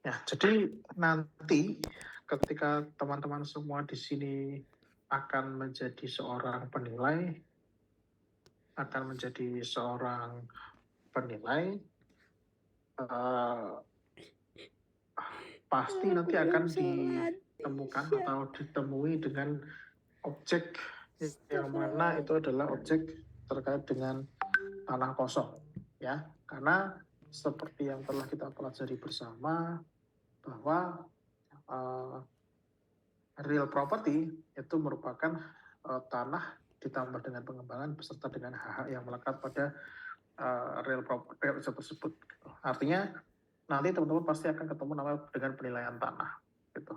Ya, jadi nanti ketika teman-teman semua di sini akan menjadi seorang penilai, eh, pasti nanti akan ditemukan atau ditemui dengan objek yang mana itu adalah objek terkait dengan tanah kosong, ya. Karena seperti yang telah kita pelajari bersama bahwa uh, real property itu merupakan tanah ditambah dengan pengembangan beserta dengan hak-hak yang melekat pada real property tersebut. Artinya nanti teman-teman pasti akan ketemu namanya dengan penilaian tanah, gitu.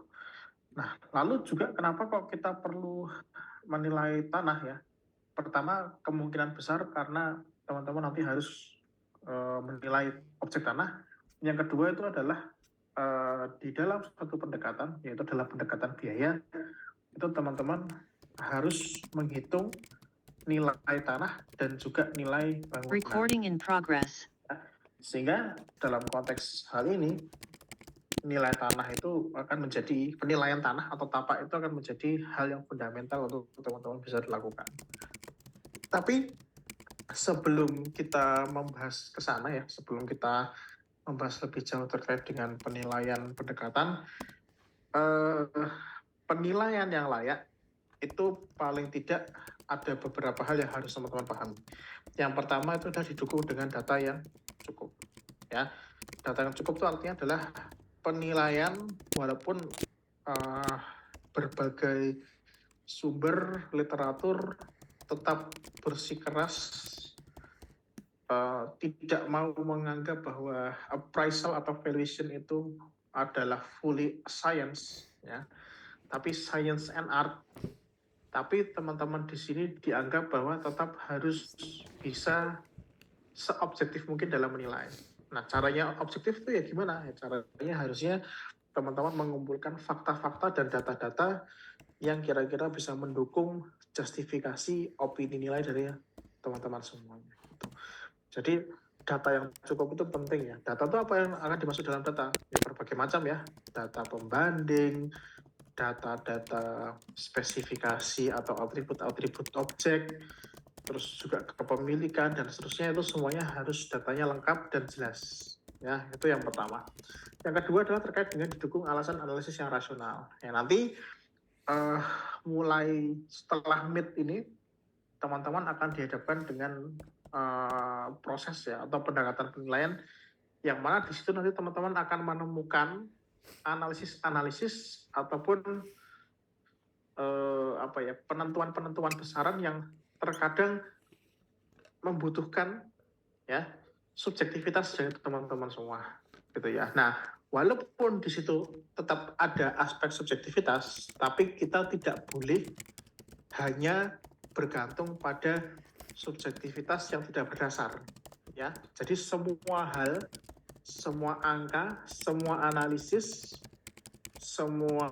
Nah, lalu juga kenapa kok kita perlu menilai tanah ya? Pertama, kemungkinan besar karena teman-teman nanti harus menilai objek tanah. Yang kedua itu adalah di dalam satu pendekatan, yaitu dalam pendekatan biaya, itu teman-teman harus menghitung nilai tanah dan juga nilai bangunan. Recording in progress. Sehingga dalam konteks hal ini, nilai tanah itu akan menjadi, penilaian tanah atau tapak itu akan menjadi hal yang fundamental untuk teman-teman bisa dilakukan. Tapi sebelum kita membahas ke sana ya, sebelum kita membahas lebih jauh terkait dengan penilaian pendekatan, penilaian yang layak itu paling tidak ada beberapa hal yang harus teman-teman pahami. Yang pertama itu adalah didukung dengan data yang cukup. Ya, data yang cukup itu artinya adalah penilaian walaupun berbagai sumber literatur tetap bersikeras tidak mau menganggap bahwa appraisal atau valuation itu adalah fully science, ya, tapi science and art. Tapi teman-teman di sini dianggap bahwa tetap harus bisa seobjektif mungkin dalam menilai. Nah, caranya objektif itu ya gimana? Ya, caranya harusnya teman-teman mengumpulkan fakta-fakta dan data-data yang kira-kira bisa mendukung justifikasi opini nilai dari teman-teman semuanya. Jadi data yang cukup itu penting ya. Data itu apa yang akan dimasuk dalam data? Ya, berbagai macam ya. Data pembanding, data-data spesifikasi atau atribut-atribut objek, terus juga kepemilikan dan seterusnya, itu semuanya harus datanya lengkap dan jelas. Ya, itu yang pertama. Yang kedua adalah terkait dengan didukung alasan analisis yang rasional. Ya, nanti mulai setelah MIT ini, teman-teman akan dihadapkan dengan proses ya atau pendekatan penilaian yang mana di situ nanti teman-teman akan menemukan analisis ataupun penentuan besaran yang terkadang membutuhkan ya subjektivitas dari teman-teman semua, gitu ya. Nah, walaupun di situ tetap ada aspek subjektivitas, tapi kita tidak boleh hanya bergantung pada subjektivitas yang tidak berdasar, ya. Jadi semua hal, semua angka, semua analisis, semua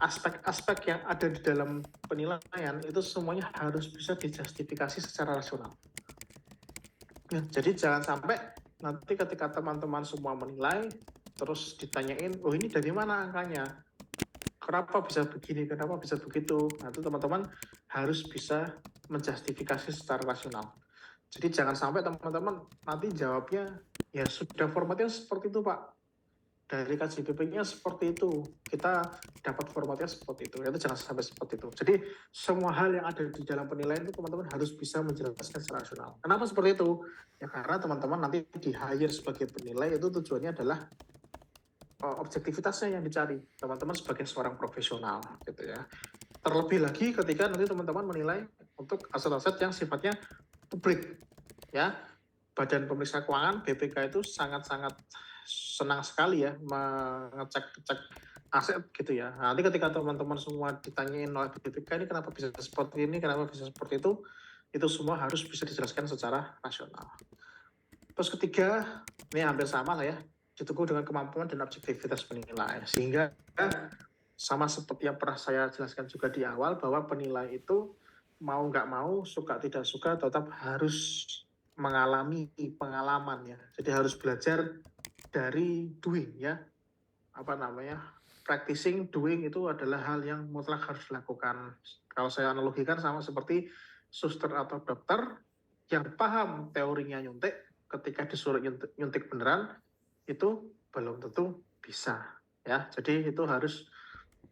aspek-aspek yang ada di dalam penilaian itu semuanya harus bisa dijustifikasi secara rasional. Ya, jadi jangan sampai nanti ketika teman-teman semua menilai terus ditanyain, oh ini dari mana angkanya? Kenapa bisa begini? Kenapa bisa begitu? Nah, itu teman-teman harus bisa menjustifikasi secara rasional. Jadi jangan sampai teman-teman nanti jawabnya, ya sudah formatnya seperti itu Pak. Dari KJPP-nya seperti itu, kita dapat formatnya seperti itu. Itu jangan sampai seperti itu. Jadi semua hal yang ada di dalam penilaian itu teman-teman harus bisa menjelaskan secara rasional. Kenapa seperti itu? Ya karena teman-teman nanti di-hire sebagai penilai itu tujuannya adalah objektivitasnya yang dicari. Teman-teman sebagai seorang profesional, gitu ya. Terlebih lagi ketika nanti teman-teman menilai untuk aset-aset yang sifatnya publik, ya. Badan Pemeriksa Keuangan BPK itu sangat-sangat senang sekali ya mengecek aset gitu ya. Nah, nanti ketika teman-teman semua ditanyain oleh BPK ini kenapa bisa seperti ini, kenapa bisa seperti itu semua harus bisa dijelaskan secara rasional. Terus ketiga, ini hampir sama lah ya, didukung dengan kemampuan dan objektivitas penilai. Sehingga sama seperti yang pernah saya jelaskan juga di awal bahwa penilai itu mau nggak mau, suka tidak suka tetap harus mengalami pengalaman ya. Jadi harus belajar dari doing ya. Practicing, doing itu adalah hal yang mutlak harus dilakukan. Kalau saya analogikan sama seperti suster atau dokter yang paham teorinya nyuntik, ketika disuruh nyuntik beneran, itu belum tentu bisa. Ya, jadi itu harus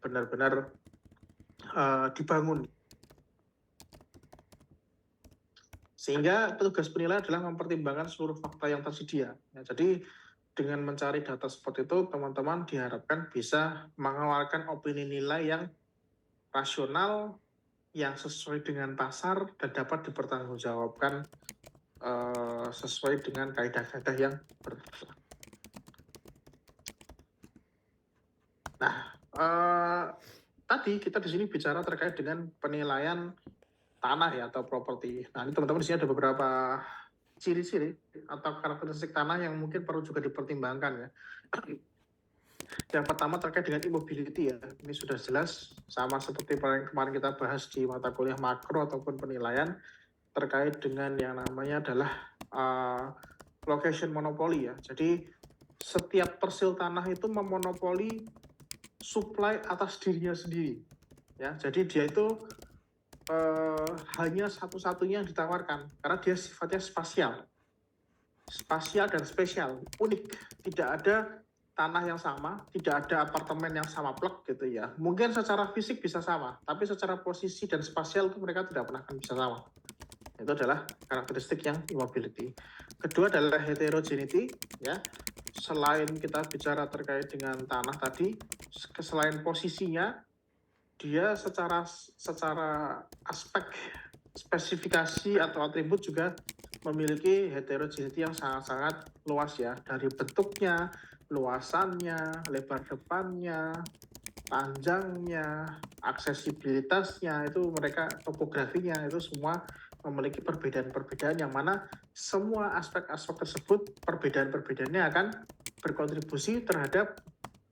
benar-benar dibangun. Sehingga petugas penilai adalah mempertimbangkan seluruh fakta yang tersedia. Ya, jadi dengan mencari data seperti itu, teman-teman diharapkan bisa mengeluarkan opini nilai yang rasional, yang sesuai dengan pasar, dan dapat dipertanggungjawabkan sesuai dengan kaidah-kaidah yang berlaku. Nah, tadi kita di sini bicara terkait dengan penilaian tanah ya atau properti. Nah, ini teman-teman di sini ada beberapa ciri-ciri atau karakteristik tanah yang mungkin perlu juga dipertimbangkan ya. Yang pertama terkait dengan immobility ya. Ini sudah jelas sama seperti kemarin kita bahas di mata kuliah makro ataupun penilaian terkait dengan yang namanya adalah location monopoly ya. Jadi setiap persil tanah itu memonopoli supply atas dirinya sendiri ya. Jadi dia itu hanya satu-satunya yang ditawarkan karena dia sifatnya spasial dan spesial, unik. Tidak ada tanah yang sama, tidak ada apartemen yang sama plek gitu ya. Mungkin secara fisik bisa sama, tapi secara posisi dan spasial itu mereka tidak pernah akan bisa sama. Itu adalah karakteristik yang immobility. Kedua adalah heterogeneity ya. Selain kita bicara terkait dengan tanah tadi, selain posisinya, dia secara aspek spesifikasi atau atribut juga memiliki heterogeneity yang sangat-sangat luas ya, dari bentuknya, luasannya, lebar depannya, panjangnya, aksesibilitasnya, itu mereka topografinya itu semua memiliki perbedaan-perbedaan yang mana semua aspek-aspek tersebut perbedaan-perbedaannya akan berkontribusi terhadap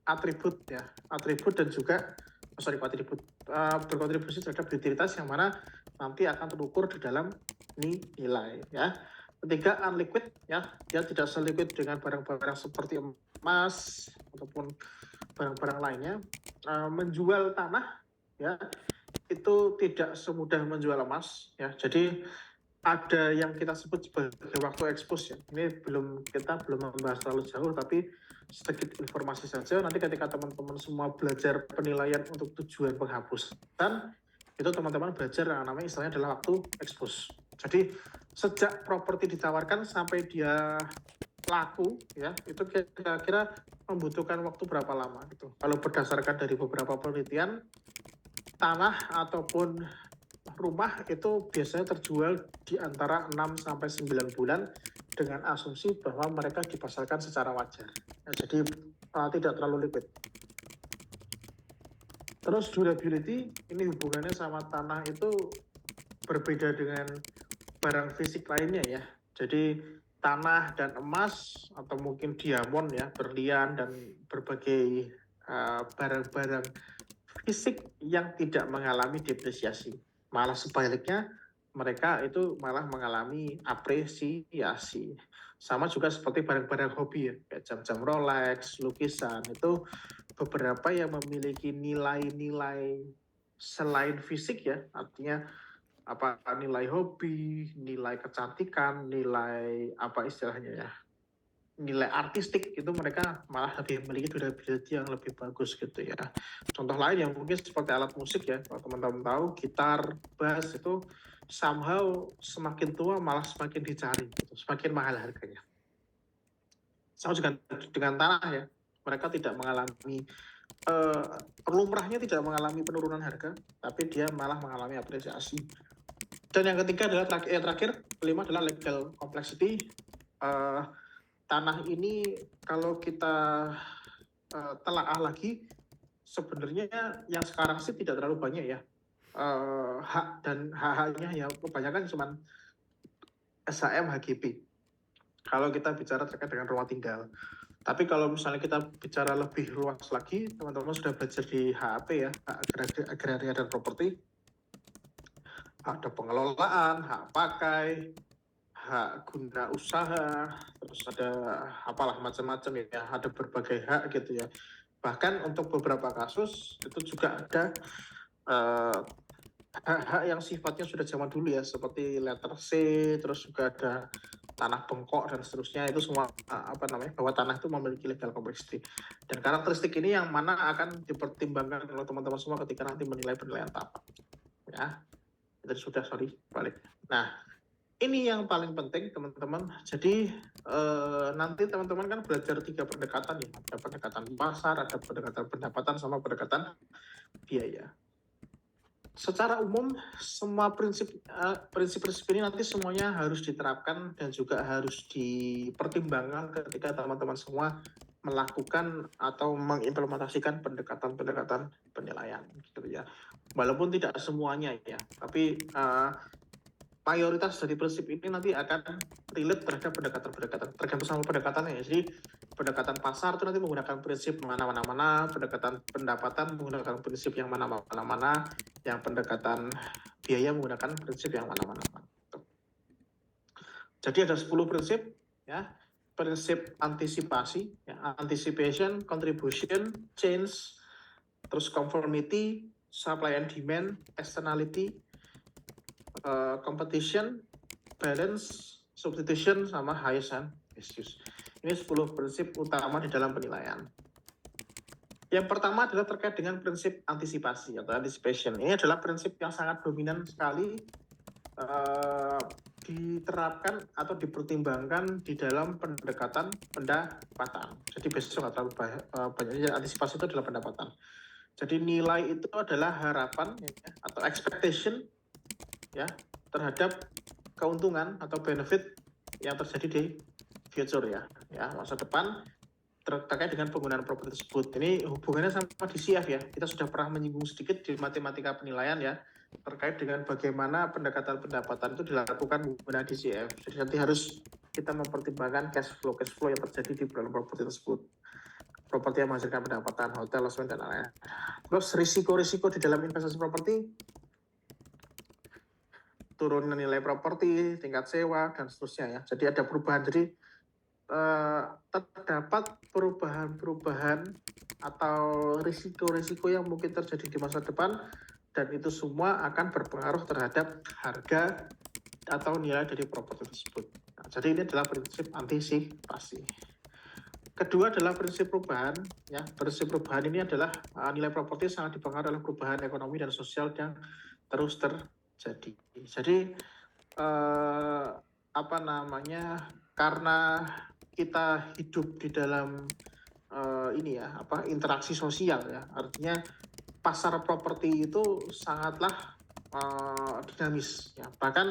atribut dan juga berkontribusi terhadap utilitas yang mana nanti akan terukur di dalam nilai ya. Ketiga, unliquid ya, dia tidak seliquid dengan barang-barang seperti emas ataupun barang-barang lainnya. Menjual tanah ya itu tidak semudah menjual emas ya. Jadi ada yang kita sebut sebagai waktu expose ya. Ini kita belum membahas terlalu jauh, tapi sedikit informasi saja. Nanti ketika teman-teman semua belajar penilaian untuk tujuan penghapusan, itu teman-teman belajar yang namanya istilahnya adalah waktu expose. Jadi sejak properti ditawarkan sampai dia laku ya, itu kira-kira membutuhkan waktu berapa lama gitu. Kalau berdasarkan dari beberapa penelitian, tanah ataupun rumah itu biasanya terjual di antara 6-9 bulan dengan asumsi bahwa mereka dipasarkan secara wajar. Nah, jadi tidak terlalu liquid. Terus durability, ini hubungannya sama tanah itu berbeda dengan barang fisik lainnya ya. Jadi tanah dan emas atau mungkin diamond ya, berlian dan berbagai barang-barang fisik yang tidak mengalami depresiasi. Malah sebaliknya, mereka itu malah mengalami apresiasi. Sama juga seperti barang-barang hobi ya, kayak jam-jam Rolex, lukisan, itu beberapa yang memiliki nilai-nilai selain fisik ya, artinya nilai hobi, nilai kecantikan, nilai istilahnya ya, nilai artistik, itu mereka malah lebih memiliki durability yang lebih bagus gitu ya. Contoh lain yang mungkin seperti alat musik ya, kalau teman-teman tahu gitar, bass itu somehow semakin tua malah semakin dicari gitu, semakin mahal harganya. Sama juga dengan tanah ya, mereka tidak mengalami lumrahnya tidak mengalami penurunan harga, tapi dia malah mengalami apresiasi. Dan yang ketiga adalah terakhir, kelima adalah legal complexity. Tanah ini kalau kita telaah lagi, sebenarnya yang sekarang sih tidak terlalu banyak ya. Hak dan hak-haknya ya kebanyakan cuma SHM, HGB. Kalau kita bicara terkait dengan rumah tinggal. Tapi kalau misalnya kita bicara lebih luas lagi, teman-teman sudah belajar di HAP ya, hak agraria dan properti. Ada pengelolaan, hak pakai, hak guna usaha, terus ada apalah macam-macam ya, ada berbagai hak gitu ya. Bahkan untuk beberapa kasus itu juga ada hak-hak yang sifatnya sudah zaman dulu ya, seperti letter C, terus juga ada tanah bengkok dan seterusnya. Itu semua bahwa tanah itu memiliki legal complexity. Dan karakteristik ini yang mana akan dipertimbangkan oleh teman-teman semua ketika nanti menilai penilaian tapak. Ya, itu sudah balik. Nah, ini yang paling penting teman-teman. Jadi nanti teman-teman kan belajar 3 pendekatan ya. Ada pendekatan pasar, ada pendekatan pendapatan, sama pendekatan biaya. Secara umum semua prinsip-prinsip ini nanti semuanya harus diterapkan dan juga harus dipertimbangkan ketika teman-teman semua melakukan atau mengimplementasikan pendekatan-pendekatan penilaian gitu ya. Walaupun tidak semuanya ya, tapi mayoritas dari prinsip ini nanti akan relate terhadap pendekatan-pendekatan, tergantung sama pendekatannya ya. Jadi pendekatan pasar itu nanti menggunakan prinsip mana-mana, pendekatan pendapatan menggunakan prinsip yang mana-mana, yang pendekatan biaya menggunakan prinsip yang mana-mana. Jadi ada 10 prinsip ya. Prinsip antisipasi, ya, anticipation, contribution, change, terus conformity, supply and demand, externality, competition, balance, substitution, sama highest and best use. Ini 10 prinsip utama di dalam penilaian. Yang pertama adalah terkait dengan prinsip antisipasi atau anticipation. Ini adalah prinsip yang sangat dominan sekali diterapkan atau dipertimbangkan di dalam pendekatan pendapatan. Jadi besok nggak terlalu banyak. Antisipasi itu adalah pendapatan. Jadi nilai itu adalah harapan ya, atau expectation ya terhadap keuntungan atau benefit yang terjadi di future ya masa depan terkait dengan penggunaan properti tersebut. Ini hubungannya sama DCF ya. Kita sudah pernah menyinggung sedikit di matematika penilaian ya terkait dengan bagaimana pendekatan pendapatan itu dilakukan menggunakan DCF. Jadi nanti harus kita mempertimbangkan cash flow yang terjadi di dalam properti tersebut. Properti yang menghasilkan pendapatan, hotel, losmen, dan lain-lain. Terus risiko-risiko di dalam investasi properti, turun nilai properti, tingkat sewa, dan seterusnya ya. Jadi ada perubahan. Jadi terdapat perubahan-perubahan atau risiko-risiko yang mungkin terjadi di masa depan, dan itu semua akan berpengaruh terhadap harga atau nilai dari properti tersebut. Nah, jadi ini adalah prinsip antisipasi. Kedua adalah prinsip perubahan. Ya, prinsip perubahan ini adalah nilai properti sangat dipengaruhi oleh perubahan ekonomi dan sosial yang terus terjadi. Jadi karena kita hidup di dalam interaksi sosial ya, artinya pasar properti itu sangatlah dinamis ya. Bahkan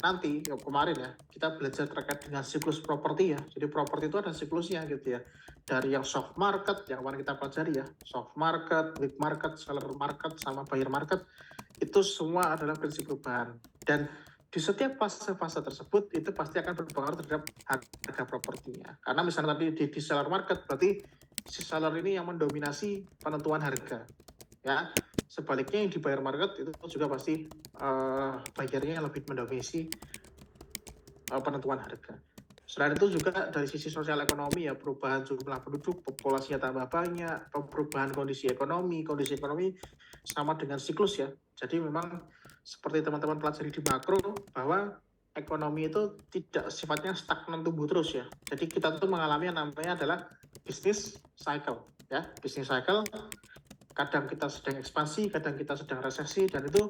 nanti kemarin ya kita belajar terkait dengan siklus properti ya. Jadi properti itu ada siklusnya gitu ya. Dari yang soft market yang kemarin kita pelajari ya, soft market, weak market, seller market, sama buyer market, itu semua adalah prinsip perubahan. Dan di setiap fase-fase tersebut itu pasti akan berpengaruh terhadap harga propertinya. Karena misalnya tadi di seller market, berarti si seller ini yang mendominasi penentuan harga. Ya, sebaliknya yang di buyer market itu juga pasti buyernya yang lebih mendominasi penentuan harga. Selain itu juga dari sisi sosial ekonomi ya, perubahan jumlah penduduk, populasinya tambah banyak, perubahan kondisi ekonomi sama dengan siklus ya. Jadi memang seperti teman-teman pelajari di makro bahwa ekonomi itu tidak sifatnya stagnan tumbuh terus ya. Jadi kita tuh mengalami yang namanya adalah business cycle ya. Business cycle, kadang kita sedang ekspansi, kadang kita sedang resesi, dan itu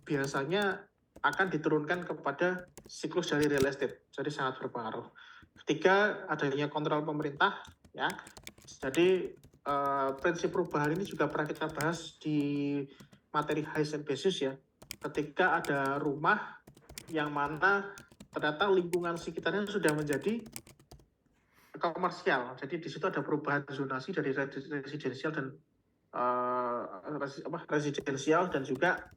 biasanya akan diturunkan kepada siklus dari real estate. Jadi sangat berpengaruh. Ketiga, adanya kontrol pemerintah ya. Jadi prinsip perubahan ini juga pernah kita bahas di materi highs and basis ya. Ketika ada rumah yang mana ternyata lingkungan sekitarnya sudah menjadi komersial. Jadi di situ ada perubahan zonasi dari residensial dan residensial dan juga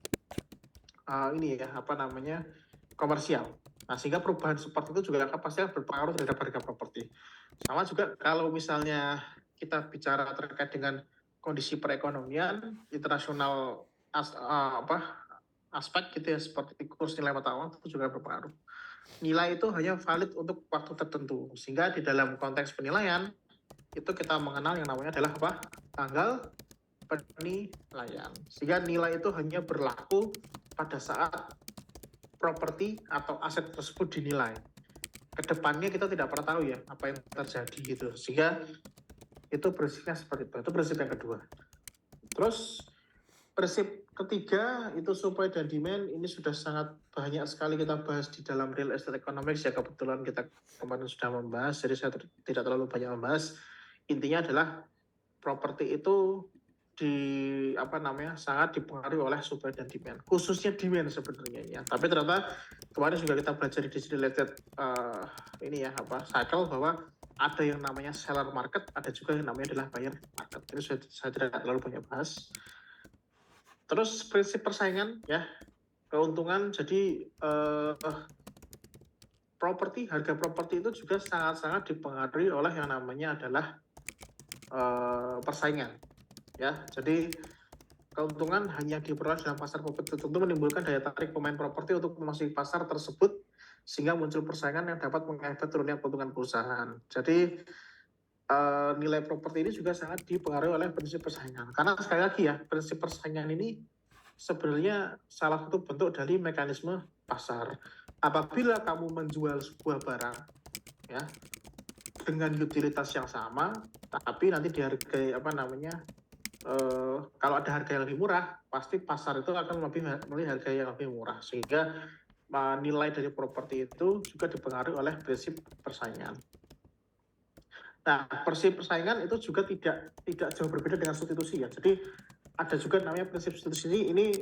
komersial. Nah, sehingga perubahan seperti itu juga pasti berpengaruh terhadap harga properti. Sama juga kalau misalnya kita bicara terkait dengan kondisi perekonomian internasional aspek gitu ya, seperti kurs nilai mata uang itu juga berpengaruh. nilai itu hanya valid untuk waktu tertentu. Sehingga di dalam konteks penilaian itu kita mengenal yang namanya adalah apa? Tanggal penilaian. Sehingga nilai itu hanya berlaku pada saat properti atau aset tersebut dinilai. Kedepannya kita tidak pernah tahu ya apa yang terjadi gitu. Sehingga itu prinsipnya seperti itu. Itu prinsip yang kedua. Terus prinsip ketiga itu supply dan demand. Ini sudah sangat banyak sekali kita bahas di dalam real estate economics ya, kebetulan kita kemarin sudah membahas, jadi saya tidak terlalu banyak membahas. Intinya adalah properti itu sangat dipengaruhi oleh supply dan demand, khususnya demand sebenarnya ya. Tapi ternyata kemarin juga kita belajar di related cycle bahwa ada yang namanya seller market, ada juga yang namanya adalah buyer market. Itu saya tidak terlalu banyak bahas. Terus prinsip persaingan ya, keuntungan. Jadi harga properti itu juga sangat-sangat dipengaruhi oleh yang namanya adalah persaingan ya. Jadi keuntungan hanya diperoleh dalam pasar properti tertentu menimbulkan daya tarik pemain properti untuk memasuki pasar tersebut, sehingga muncul persaingan yang dapat mengakibatkan turunnya keuntungan perusahaan. Jadi nilai properti ini juga sangat dipengaruhi oleh prinsip persaingan. Karena sekali lagi ya, prinsip persaingan ini sebenarnya salah satu bentuk dari mekanisme pasar. Apabila kamu menjual sebuah barang ya dengan utilitas yang sama, tapi nanti dihargai kalau ada harga yang lebih murah, pasti pasar itu akan memilih harga yang lebih murah, sehingga nilai dari properti itu juga dipengaruhi oleh prinsip persaingan. Nah, prinsip persaingan itu juga tidak jauh berbeda dengan substitusi ya. Jadi ada juga namanya prinsip substitusi ini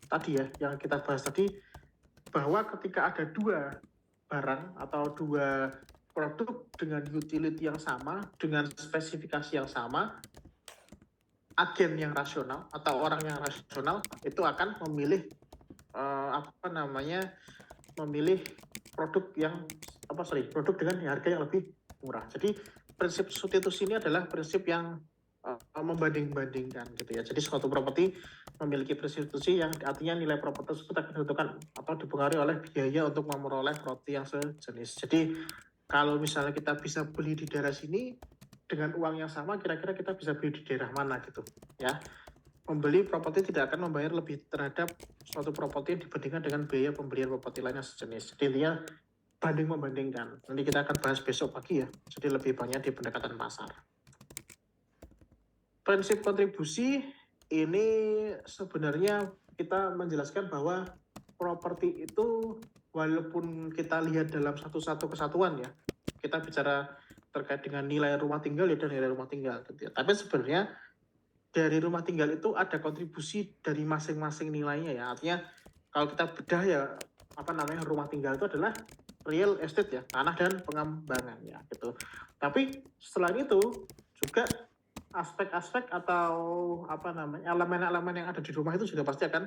tadi ya, yang kita bahas tadi, bahwa ketika ada dua barang atau dua produk dengan utility yang sama, dengan spesifikasi yang sama, agen yang rasional atau orang yang rasional itu akan memilih memilih produk dengan harga yang lebih murah. Jadi prinsip substitusi ini adalah prinsip yang membanding-bandingkan gitu ya. Jadi suatu properti memiliki prinsip substitusi yang artinya nilai properti tersebut akan ditentukan atau dipengaruhi oleh biaya untuk memperoleh properti yang sejenis. Jadi kalau misalnya kita bisa beli di daerah sini dengan uang yang sama, kira-kira kita bisa beli di daerah mana gitu ya. Pembeli properti tidak akan membayar lebih terhadap suatu properti dibandingkan dengan biaya pembelian properti lainnya sejenis. Jadi intinya banding membandingkan. Nanti kita akan bahas besok pagi ya. Jadi lebih banyak di pendekatan pasar. Prinsip kontribusi ini sebenarnya kita menjelaskan bahwa properti itu walaupun kita lihat dalam satu-satu kesatuan ya, kita bicara terkait dengan nilai rumah tinggal ya, dan nilai rumah tinggal gitu ya. Tapi sebenarnya dari rumah tinggal itu ada kontribusi dari masing-masing nilainya ya. Artinya kalau kita bedah ya, rumah tinggal itu adalah real estate ya, tanah dan pengembangan ya gitu. Tapi selain itu juga aspek-aspek atau elemen-elemen yang ada di rumah itu juga pasti akan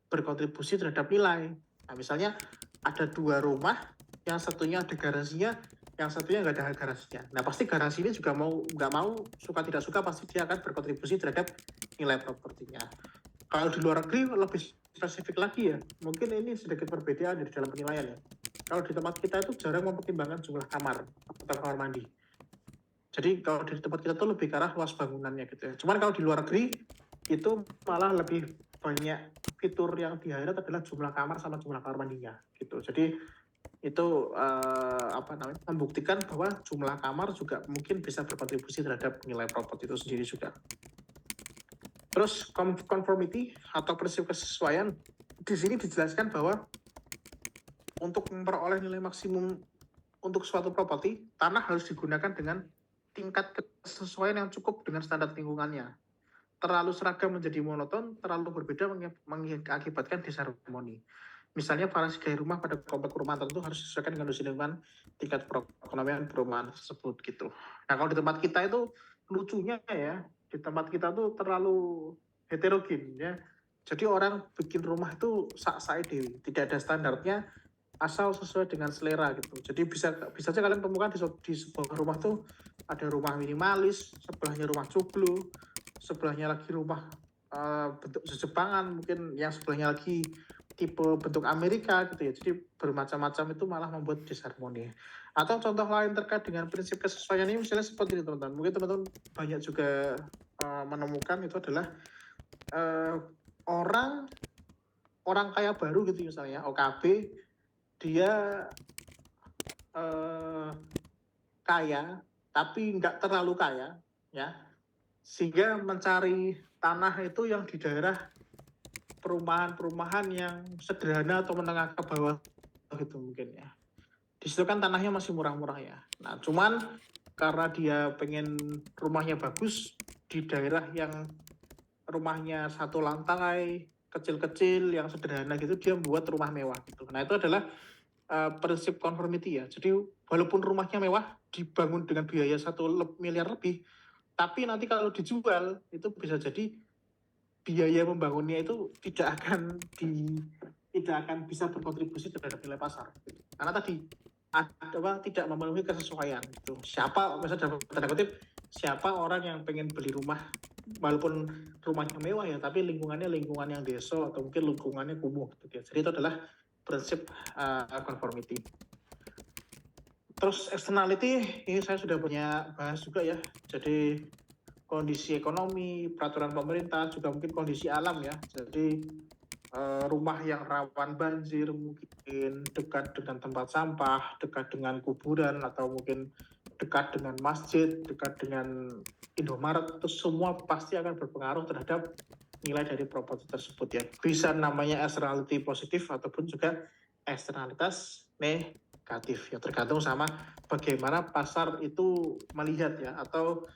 berkontribusi terhadap nilai. Nah, misalnya ada dua rumah, yang satunya ada garasinya, yang satunya nggak ada garasinya. Nah, pasti garasi ini juga nggak mau, suka tidak suka, pasti dia akan berkontribusi terhadap nilai propertinya. Kalau di luar negeri lebih spesifik lagi ya, mungkin ini sedikit perbedaan di dalam penilaian ya. Kalau di tempat kita itu jarang mempertimbangkan jumlah kamar atau kamar mandi. Jadi kalau di tempat kita tuh lebih ke arah luas bangunannya gitu ya. Cuman kalau di luar negeri itu malah lebih banyak fitur yang di-highlight adalah jumlah kamar sama jumlah kamar mandinya gitu. Jadi itu membuktikan bahwa jumlah kamar juga mungkin bisa berkontribusi terhadap nilai properti itu sendiri juga. Terus conformity atau prinsip kesesuaian, di sini dijelaskan bahwa untuk memperoleh nilai maksimum untuk suatu properti, tanah harus digunakan dengan tingkat kesesuaian yang cukup dengan standar lingkungannya. Terlalu seragam menjadi monoton, terlalu berbeda mengakibatkan disharmoni. Misalnya variasi gaya rumah pada komplek perumahan tertentu harus disesuaikan dengan kondisi lingkungan, tingkat perekonomian perumahan tersebut gitu. Nah, kalau di tempat kita itu lucunya ya, di tempat kita tuh terlalu heterogen ya. Jadi orang bikin rumah itu sak-sae dewi, tidak ada standarnya, asal sesuai dengan selera gitu. Jadi bisa saja kalian temukan di sebuah rumah tuh ada rumah minimalis, sebelahnya rumah joglo, sebelahnya lagi rumah bentuk Jepangan, mungkin yang sebelahnya lagi tipe bentuk Amerika gitu ya. Jadi bermacam-macam itu malah membuat disharmoni. Atau contoh lain terkait dengan prinsip kesesuaian ini misalnya seperti ini teman-teman. Mungkin teman-teman banyak juga menemukan itu adalah orang kaya baru gitu misalnya OKB, dia kaya tapi nggak terlalu kaya ya, sehingga mencari tanah itu yang di daerah perumahan yang sederhana atau menengah ke bawah gitu mungkin ya. Di situ kan tanahnya masih murah-murah ya. Nah, cuman karena dia pengen rumahnya bagus di daerah yang rumahnya satu lantai, kecil-kecil, yang sederhana gitu, dia buat rumah mewah gitu. Nah, itu adalah prinsip conformity ya. Jadi walaupun rumahnya mewah, dibangun dengan biaya 1 miliar lebih, tapi nanti kalau dijual itu bisa jadi biaya membangunnya itu tidak akan bisa berkontribusi terhadap nilai pasar. Karena tadi tidak memenuhi kesesuaian. Gitu. Siapa, misalnya dalam tanda kutip, siapa orang yang pengen beli rumah walaupun rumahnya mewah ya, tapi lingkungan yang desa atau mungkin lingkungannya kumuh. Gitu ya. Jadi itu adalah prinsip conformity. Terus externality ini saya sudah banyak bahas juga ya. Jadi kondisi ekonomi, peraturan pemerintah, juga mungkin kondisi alam ya. Jadi rumah yang rawan banjir, mungkin dekat dengan tempat sampah, dekat dengan kuburan, atau mungkin dekat dengan masjid, dekat dengan Indomaret, itu semua pasti akan berpengaruh terhadap nilai dari properti tersebut ya. Bisa namanya externality positif ataupun juga eksternalitas negatif ya, tergantung sama bagaimana pasar itu melihat ya, atau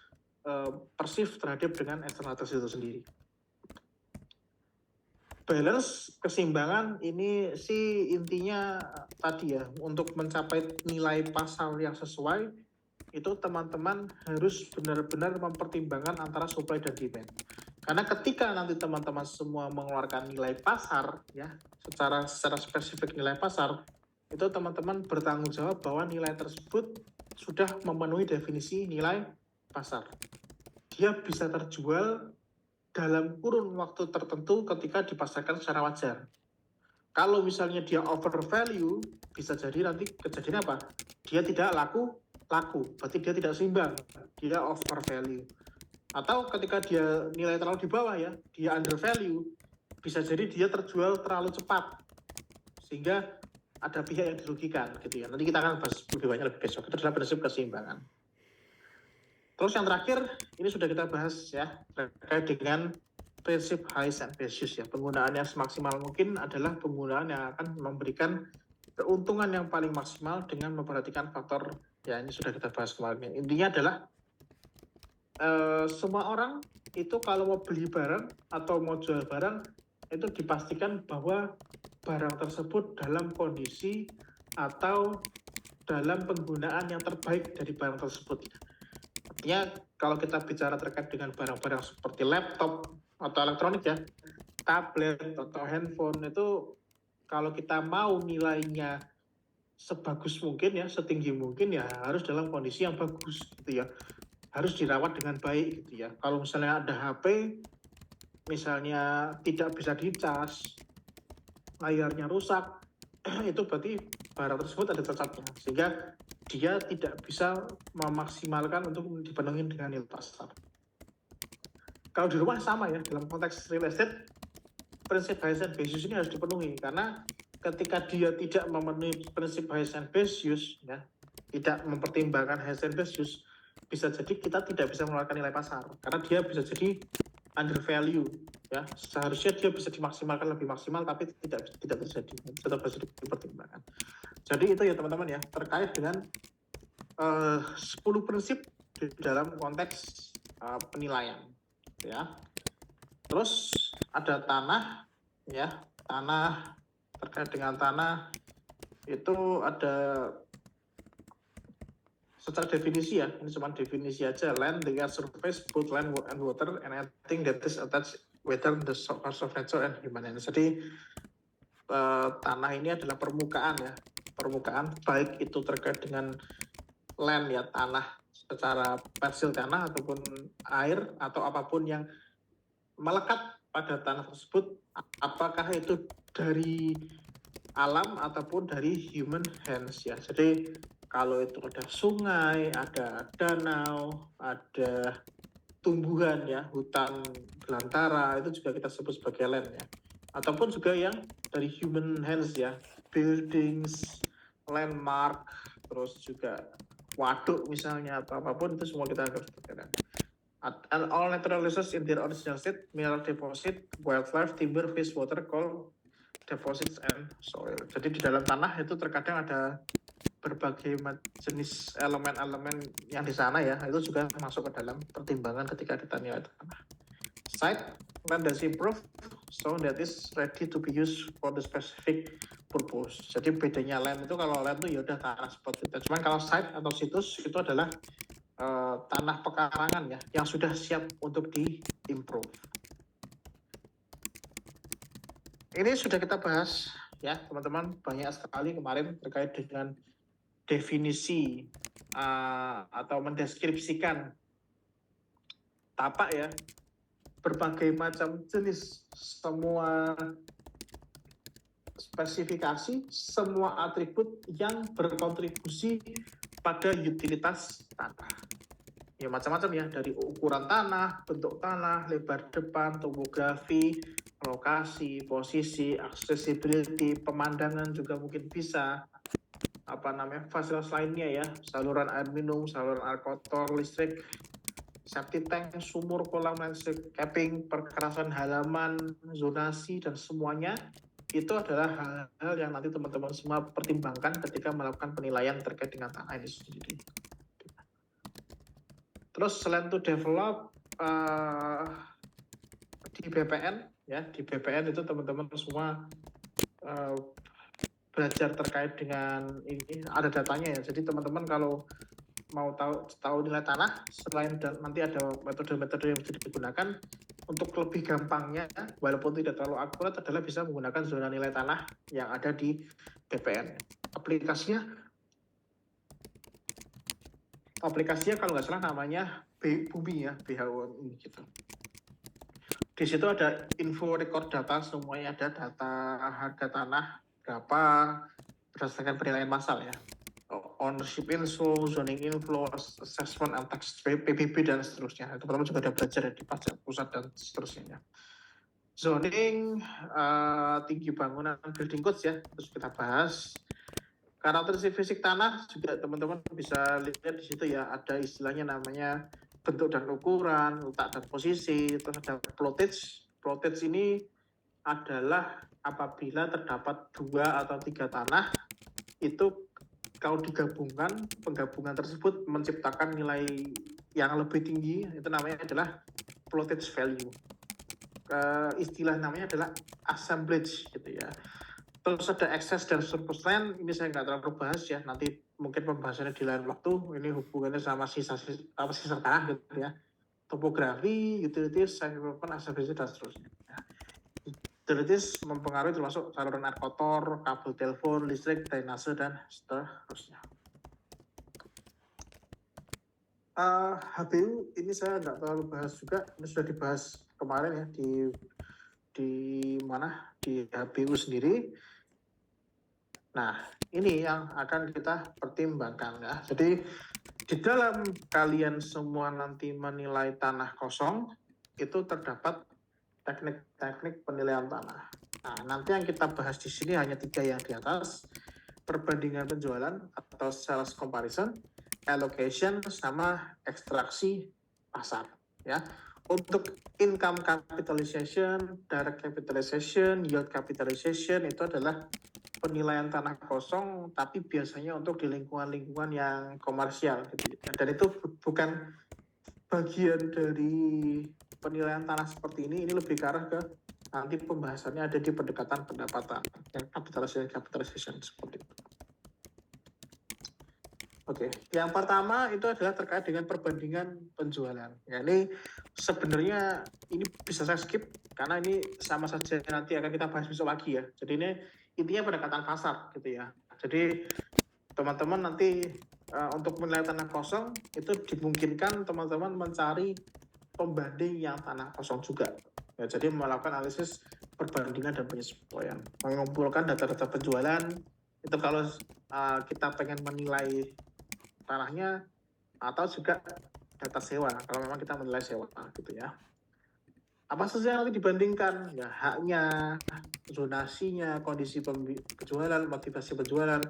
persif terhadap dengan eksternalitas itu sendiri. Balance, keseimbangan ini sih intinya tadi ya, untuk mencapai nilai pasar yang sesuai itu teman-teman harus benar-benar mempertimbangkan antara supply dan demand. Karena ketika nanti teman-teman semua mengeluarkan nilai pasar ya, secara spesifik nilai pasar, itu teman-teman bertanggung jawab bahwa nilai tersebut sudah memenuhi definisi nilai pasar. Dia bisa terjual dalam kurun waktu tertentu ketika dipasarkan secara wajar. Kalau misalnya dia over value, bisa jadi nanti kejadian apa? Dia tidak laku, berarti dia tidak seimbang, dia over value. Atau ketika dia nilai terlalu di bawah ya, dia under value, bisa jadi dia terjual terlalu cepat, sehingga ada pihak yang dirugikan gitu ya. Nanti kita akan bahas lebih banyak lebih besok. Itu adalah prinsip keseimbangan. Terus yang terakhir, ini sudah kita bahas ya, terkait dengan prinsip highest and best use ya. Penggunaan yang semaksimal mungkin adalah penggunaan yang akan memberikan keuntungan yang paling maksimal dengan memperhatikan faktor, ya ini sudah kita bahas kemarin. Intinya adalah semua orang itu kalau mau beli barang atau mau jual barang, itu dipastikan bahwa barang tersebut dalam kondisi atau dalam penggunaan yang terbaik dari barang tersebut. Artinya kalau kita bicara terkait dengan barang-barang seperti laptop atau elektronik ya, tablet atau handphone, itu kalau kita mau nilainya sebagus mungkin ya, setinggi mungkin ya, harus dalam kondisi yang bagus gitu ya, harus dirawat dengan baik gitu ya. Kalau misalnya ada HP misalnya tidak bisa dicas, layarnya rusak, itu berarti barang tersebut ada cacatnya, sehingga dia tidak bisa memaksimalkan untuk dipenuhi dengan nilai pasar. Kalau di rumah sama ya, dalam konteks real estate, prinsip highest and best use ini harus dipenuhi, karena ketika dia tidak memenuhi prinsip highest and best use ya, tidak mempertimbangkan highest and best use, bisa jadi kita tidak bisa mengeluarkan nilai pasar, karena dia bisa jadi under value ya. Seharusnya dia bisa dimaksimalkan lebih maksimal, tapi tidak terjadi, tetap harus dipertimbangkan. Jadi itu ya teman-teman ya, terkait dengan 10 prinsip di dalam konteks penilaian ya. Terus ada tanah ya, tanah, terkait dengan tanah itu ada secara definisi ya, ini cuma definisi aja, land, the earth surface, both land and water, and anything that is attached whether the source of nature and human energy. Jadi tanah ini adalah permukaan ya, permukaan, baik itu terkait dengan land ya, tanah secara persil tanah, ataupun air atau apapun yang melekat pada tanah tersebut, apakah itu dari alam ataupun dari human hands ya. Jadi kalau itu ada sungai, ada danau, ada tumbuhan ya, hutan belantara, itu juga kita sebut sebagai land ya. Ataupun juga yang dari human hands ya, buildings, landmark, terus juga waduk misalnya atau apapun, itu semua kita anggap sebagai land. And all natural resources in their original state, mineral deposit, wildlife, timber, fish, water, coal, deposits and soil. Jadi di dalam tanah itu terkadang ada berbagai jenis elemen-elemen yang di sana ya, itu juga masuk ke dalam pertimbangan ketika kita nilai tanah. Site, land that's improved, so that is ready to be used for the specific purpose. Jadi bedanya land itu, kalau land itu ya udah tanah seperti itu. Cuman kalau site atau situs itu adalah tanah pekarangan ya, yang sudah siap untuk di-improve. Ini sudah kita bahas ya teman-teman, banyak sekali kemarin terkait dengan definisi atau mendeskripsikan tapak ya, berbagai macam jenis, semua spesifikasi, semua atribut yang berkontribusi pada utilitas tanah. Ya macam-macam ya, dari ukuran tanah, bentuk tanah, lebar depan, topografi, lokasi, posisi, accessibility, pemandangan juga mungkin bisa, fasilitas lainnya ya, saluran air minum, saluran air kotor, listrik, septic tank, sumur, kolam, landscaping, perkerasan halaman, zonasi, dan semuanya itu adalah hal-hal yang nanti teman-teman semua pertimbangkan ketika melakukan penilaian terkait dengan tanah ini sendiri. Terus selain to develop di BPN ya, di BPN itu teman-teman semua belajar terkait dengan ini, ada datanya ya. Jadi teman-teman kalau mau tahu nilai tanah, selain nanti ada metode-metode yang bisa digunakan, untuk lebih gampangnya walaupun tidak terlalu akurat adalah bisa menggunakan zona nilai tanah yang ada di BPN. Aplikasinya kalau nggak salah namanya Bumi ya, BHU ini gitu. Di situ ada info record data, semuanya ada data harga tanah berapa berdasarkan penilaian massal ya, ownership info, zoning info, assessment and tax PBB dan seterusnya. Teman-teman juga ada belajar di pajak pusat dan seterusnya. Zoning, tinggi bangunan, building codes ya, terus kita bahas. Karakteristik fisik tanah juga teman-teman bisa lihat di situ ya, ada istilahnya namanya bentuk dan ukuran, letak dan posisi, terus ada plotage. Plotage ini adalah apabila terdapat 2 atau 3 tanah, itu kalau digabungkan, penggabungan tersebut menciptakan nilai yang lebih tinggi, itu namanya adalah plotage value. Istilah namanya adalah assemblage gitu ya. Terus ada excess dan surplus land, ini saya nggak terlalu bahas ya, nanti mungkin pembahasannya di lain waktu. Ini hubungannya sama sisa tanah gitu ya. Topografi, utilities, site development, accessibility dan seterusnya. Utilities mempengaruhi termasuk saluran air kotor, kabel telepon, listrik, drainase dan seterusnya. HBU ini saya nggak terlalu bahas juga, ini sudah dibahas kemarin ya di HBU sendiri. Nah, ini yang akan kita pertimbangkan ya. Jadi di dalam kalian semua nanti menilai tanah kosong, itu terdapat teknik-teknik penilaian tanah. Nah, nanti yang kita bahas di sini hanya 3 yang di atas: perbandingan penjualan atau sales comparison, allocation, sama ekstraksi pasar ya. Untuk income capitalization, direct capitalization, yield capitalization itu adalah penilaian tanah kosong, tapi biasanya untuk di lingkungan-lingkungan yang komersial gitu. Dan itu bukan bagian dari penilaian tanah seperti ini lebih ke arah ke nanti pembahasannya ada di pendekatan pendapatan yang capitalization seperti itu. Oke, yang pertama itu adalah terkait dengan perbandingan penjualan. Ya, ini sebenarnya ini bisa saya skip karena ini sama saja nanti akan kita bahas besok lagi ya. Jadi ini intinya pendekatan pasar gitu ya. Jadi teman-teman nanti untuk menilai tanah kosong itu dimungkinkan teman-teman mencari pembanding yang tanah kosong juga. Ya, jadi melakukan analisis perbandingan dan penyesuaian, mengumpulkan data-data penjualan. Itu kalau kita pengen menilai tanahnya, atau juga data sewa kalau memang kita menilai sewa gitu ya. Apa saja yang nanti dibandingkan? Ya, haknya, zonasinya, kondisi penjualan, motivasi penjualan,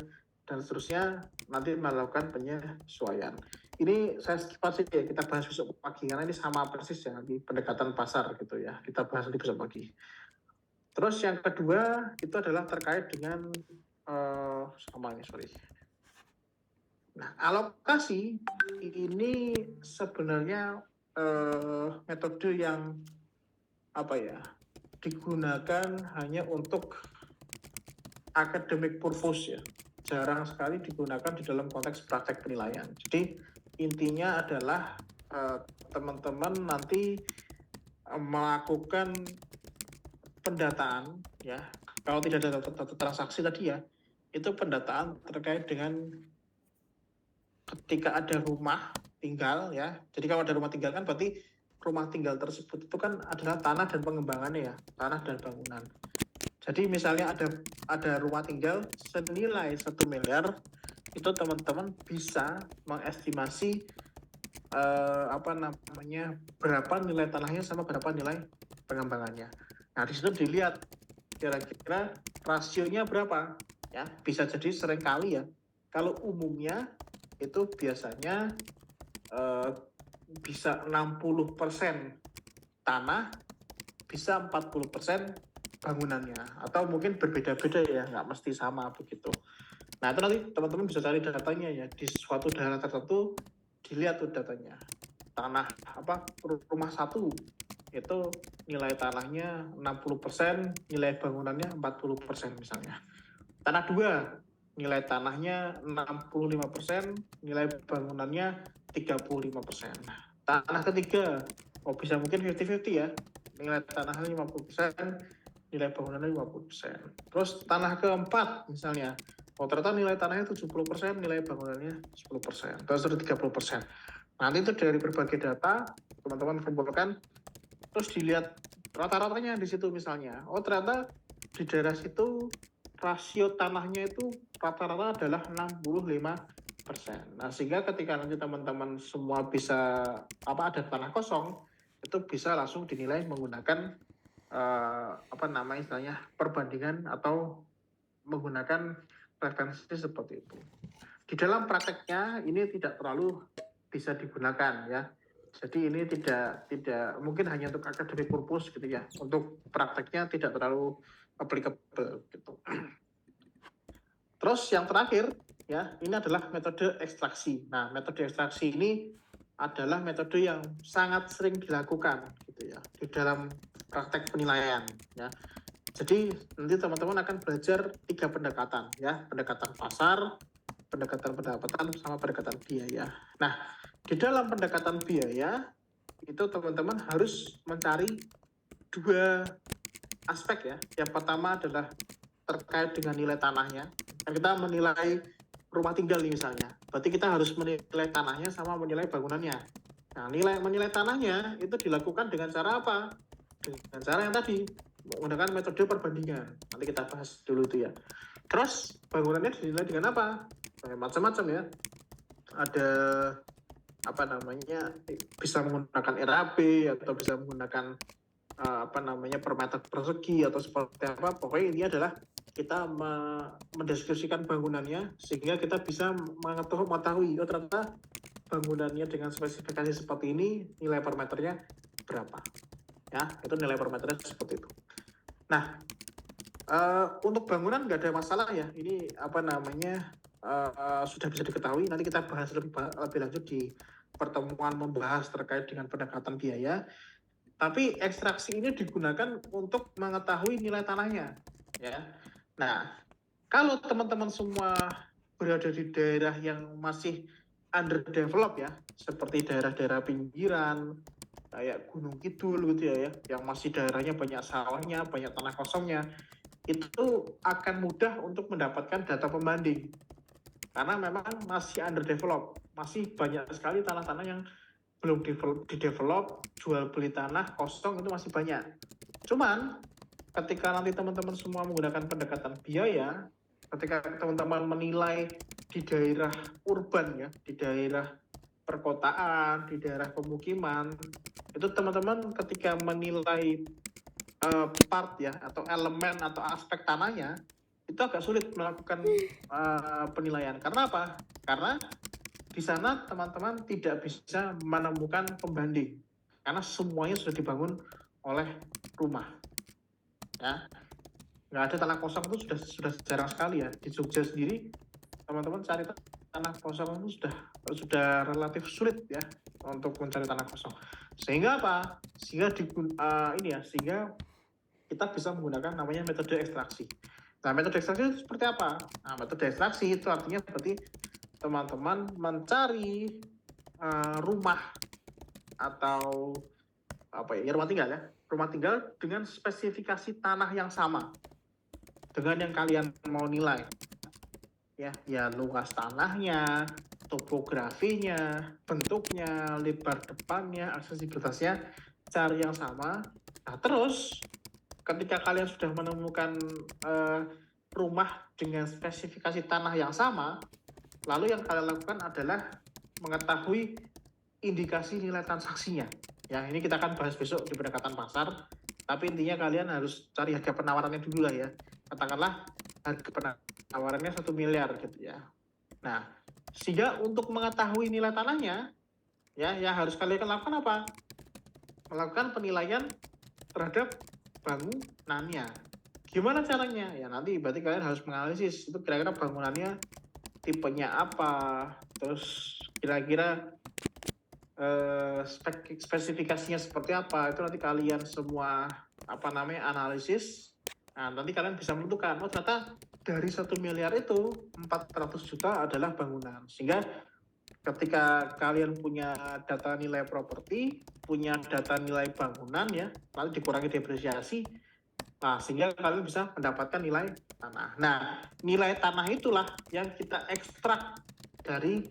dan seterusnya, nanti melakukan penyesuaian. Ini saya skip aja ya, kita bahas besok pagi, karena ini sama persis ya, nanti pendekatan pasar gitu ya, kita bahas nanti besok pagi. Terus yang kedua, itu adalah terkait dengan, Nah, alokasi ini sebenarnya metode yang digunakan hanya untuk academic purpose ya. Jarang sekali digunakan di dalam konteks praktek penilaian. Jadi intinya adalah teman-teman nanti melakukan pendataan ya. Kalau tidak ada data transaksi tadi ya, itu pendataan terkait dengan ketika ada rumah tinggal ya. Jadi kalau ada rumah tinggal kan berarti rumah tinggal tersebut itu kan adalah tanah dan pengembangannya ya, tanah dan bangunan. Jadi misalnya ada rumah tinggal senilai 1 miliar, itu teman-teman bisa mengestimasi berapa nilai tanahnya sama berapa nilai pengembangannya. Nah, di situ dilihat kira-kira rasionya berapa ya. Bisa jadi seringkali ya, kalau umumnya itu biasanya bisa 60% tanah, bisa 40% bangunannya, atau mungkin berbeda-beda ya, nggak mesti sama begitu. Nah, itu nanti teman-teman bisa cari datanya ya, di suatu daerah tertentu dilihat tuh datanya. Tanah rumah satu itu nilai tanahnya 60%, nilai bangunannya 40% misalnya. Tanah dua, nilai tanahnya 65%, nilai bangunannya 35%. Tanah ketiga, bisa mungkin 50-50 ya, nilai tanahnya 50%, nilai bangunannya 50%. Terus tanah keempat misalnya, ternyata nilai tanahnya 70%, nilai bangunannya 10%, terus 30%. Nanti itu dari berbagai data, teman-teman kumpulkan, terus dilihat rata-ratanya di situ misalnya. Ternyata di daerah situ rasio tanahnya itu rata-rata adalah 65%. Nah, sehingga ketika nanti teman-teman semua bisa ada tanah kosong, itu bisa langsung dinilai menggunakan perbandingan atau menggunakan referensi seperti itu. Di dalam prakteknya ini tidak terlalu bisa digunakan ya. Jadi ini tidak mungkin hanya untuk academic purpose gitu ya. Untuk prakteknya tidak terlalu applicable gitu. Terus yang terakhir ya, ini adalah metode ekstraksi. Nah, metode ekstraksi ini adalah metode yang sangat sering dilakukan gitu ya di dalam praktek penilaian ya. Jadi nanti teman-teman akan belajar 3 pendekatan ya, pendekatan pasar, pendekatan pendapatan, sama pendekatan biaya. Nah, di dalam pendekatan biaya itu teman-teman harus mencari 2 aspek ya. Yang pertama adalah terkait dengan nilai tanahnya. Kita menilai rumah tinggal nih misalnya, berarti kita harus menilai tanahnya sama menilai bangunannya. Nah, menilai tanahnya itu dilakukan dengan cara apa? Dengan cara yang tadi, menggunakan metode perbandingan. Nanti kita bahas dulu itu ya. Terus bangunannya dinilai dengan apa? Macam-macam ya. Ada bisa menggunakan RAB atau bisa menggunakan per meter persegi atau seperti apa. Pokoknya ini adalah kita mendeskripsikan bangunannya sehingga kita bisa mengetahui ternyata bangunannya dengan spesifikasi seperti ini, nilai per meternya berapa ya, itu nilai per meternya seperti itu. Nah, untuk bangunan nggak ada masalah ya, ini sudah bisa diketahui. Nanti kita bahas lebih lanjut di pertemuan membahas terkait dengan pendekatan biaya. Tapi ekstraksi ini digunakan untuk mengetahui nilai tanahnya ya. Nah, kalau teman-teman semua berada di daerah yang masih underdeveloped ya, seperti daerah-daerah pinggiran kayak Gunung Kidul gitu ya, yang masih daerahnya banyak sawahnya, banyak tanah kosongnya, itu akan mudah untuk mendapatkan data pembanding karena memang masih underdeveloped, masih banyak sekali tanah-tanah yang belum di-develop, jual beli tanah kosong itu masih banyak. Cuman ketika nanti teman-teman semua menggunakan pendekatan biaya, ketika teman-teman menilai di daerah urban ya, di daerah perkotaan, di daerah pemukiman, itu teman-teman ketika menilai part ya atau elemen atau aspek tanahnya itu agak sulit melakukan penilaian. Karena apa? Karena di sana teman-teman tidak bisa menemukan pembanding karena semuanya sudah dibangun oleh rumah. Ya, nggak ada tanah kosong itu sudah jarang sekali ya. Di Jogja sendiri teman-teman cari tanah kosong itu sudah relatif sulit ya untuk mencari tanah kosong. Sehingga apa? Sehingga sehingga kita bisa menggunakan namanya metode ekstraksi. Nah, metode ekstraksi itu seperti apa? Nah, metode ekstraksi itu artinya berarti teman-teman mencari rumah atau rumah tinggal dengan spesifikasi tanah yang sama dengan yang kalian mau nilai ya luas tanahnya, topografinya, bentuknya, lebar depannya, aksesibilitasnya, cari yang sama. Nah, terus ketika kalian sudah menemukan rumah dengan spesifikasi tanah yang sama, lalu yang kalian lakukan adalah mengetahui indikasi nilai transaksinya. Ya, ini kita akan bahas besok di pendekatan pasar. Tapi intinya kalian harus cari harga penawarannya dulu lah ya. Katakanlah harga penawarannya 1 miliar gitu ya. Nah, sehingga untuk mengetahui nilai tanahnya, ya harus kalian lakukan apa? Melakukan penilaian terhadap bangunannya. Gimana caranya? Ya nanti berarti kalian harus menganalisis itu kira-kira bangunannya tipenya apa, terus kira-kira spesifikasinya seperti apa, itu nanti kalian semua analisis. Nah, nanti kalian bisa menentukan, oh ternyata dari 1 miliar itu 400 juta adalah bangunan. Sehingga ketika kalian punya data nilai properti, punya data nilai bangunan ya, lalu dikurangi depresiasi, nah sehingga kalian bisa mendapatkan nilai tanah. Nah, nilai tanah itulah yang kita ekstrak dari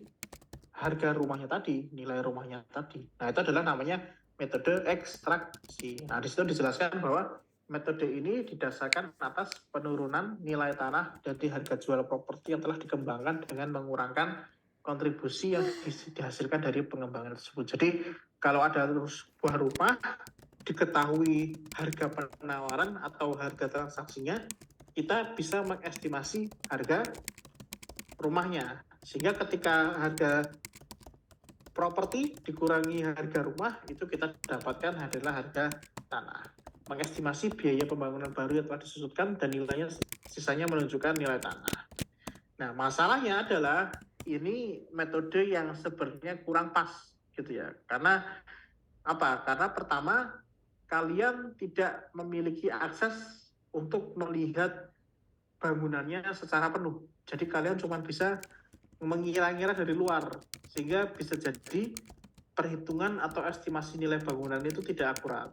harga rumahnya tadi, nilai rumahnya tadi. Nah, itu adalah namanya metode ekstraksi. Nah, di situ dijelaskan bahwa metode ini didasarkan atas penurunan nilai tanah dari harga jual properti yang telah dikembangkan dengan mengurangkan kontribusi yang dihasilkan dari pengembangan tersebut. Jadi, kalau ada sebuah rumah, diketahui harga penawaran atau harga transaksinya, kita bisa mengestimasi harga rumahnya. Sehingga ketika harga properti dikurangi harga rumah, itu kita dapatkan adalah harga tanah. Mengestimasi biaya pembangunan baru yang telah disusutkan dan nilainya sisanya menunjukkan nilai tanah. Nah, masalahnya adalah ini metode yang sebenarnya kurang pas gitu ya. Karena apa? Karena pertama, kalian tidak memiliki akses untuk melihat bangunannya secara penuh. Jadi kalian cuma bisa mengira-ngira dari luar, sehingga bisa jadi perhitungan atau estimasi nilai bangunan itu tidak akurat.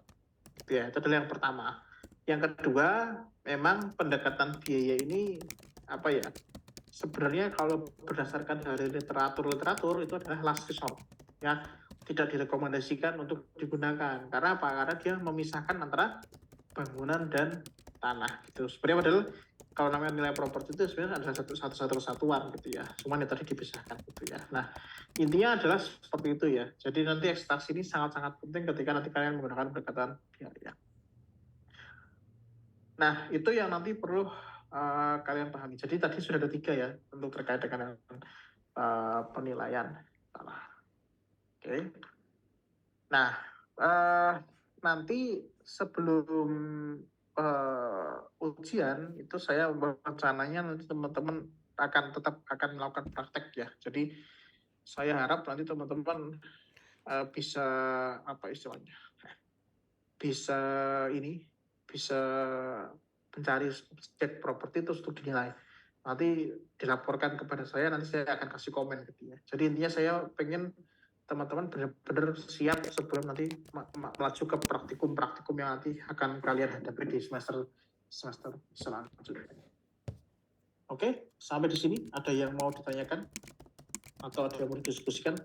Gitu ya, itu adalah yang pertama. Yang kedua, memang pendekatan biaya ini sebenarnya kalau berdasarkan dari literatur itu adalah last resort ya, tidak direkomendasikan untuk digunakan. Karena apa? Karena dia memisahkan antara bangunan dan tanah gitu. Sebenarnya padahal kalau namanya nilai properti itu sebenarnya ada satu kesatuan gitu ya. Cuman yang tadi dipisahkan gitu ya. Nah, intinya adalah seperti itu ya. Jadi nanti ekstraksi ini sangat-sangat penting ketika nanti kalian menggunakan pendekatan biaya. Nah, itu yang nanti perlu kalian pahami. Jadi tadi sudah ada 3 ya untuk terkait dengan penilaian tanah. Oke. Nah, nanti sebelum ujian itu saya rencananya nanti teman-teman tetap akan melakukan praktek ya. Jadi saya harap nanti teman-teman bisa mencari objek properti terus untuk dinilai. Nanti dilaporkan kepada saya, nanti saya akan kasih komen gitu ya. Jadi intinya saya pengen teman-teman benar-benar siap sebelum nanti melaju ke praktikum yang nanti akan kalian hadapi di semester selanjutnya. Oke, sampai di sini ada yang mau ditanyakan atau ada yang mau didiskusikan?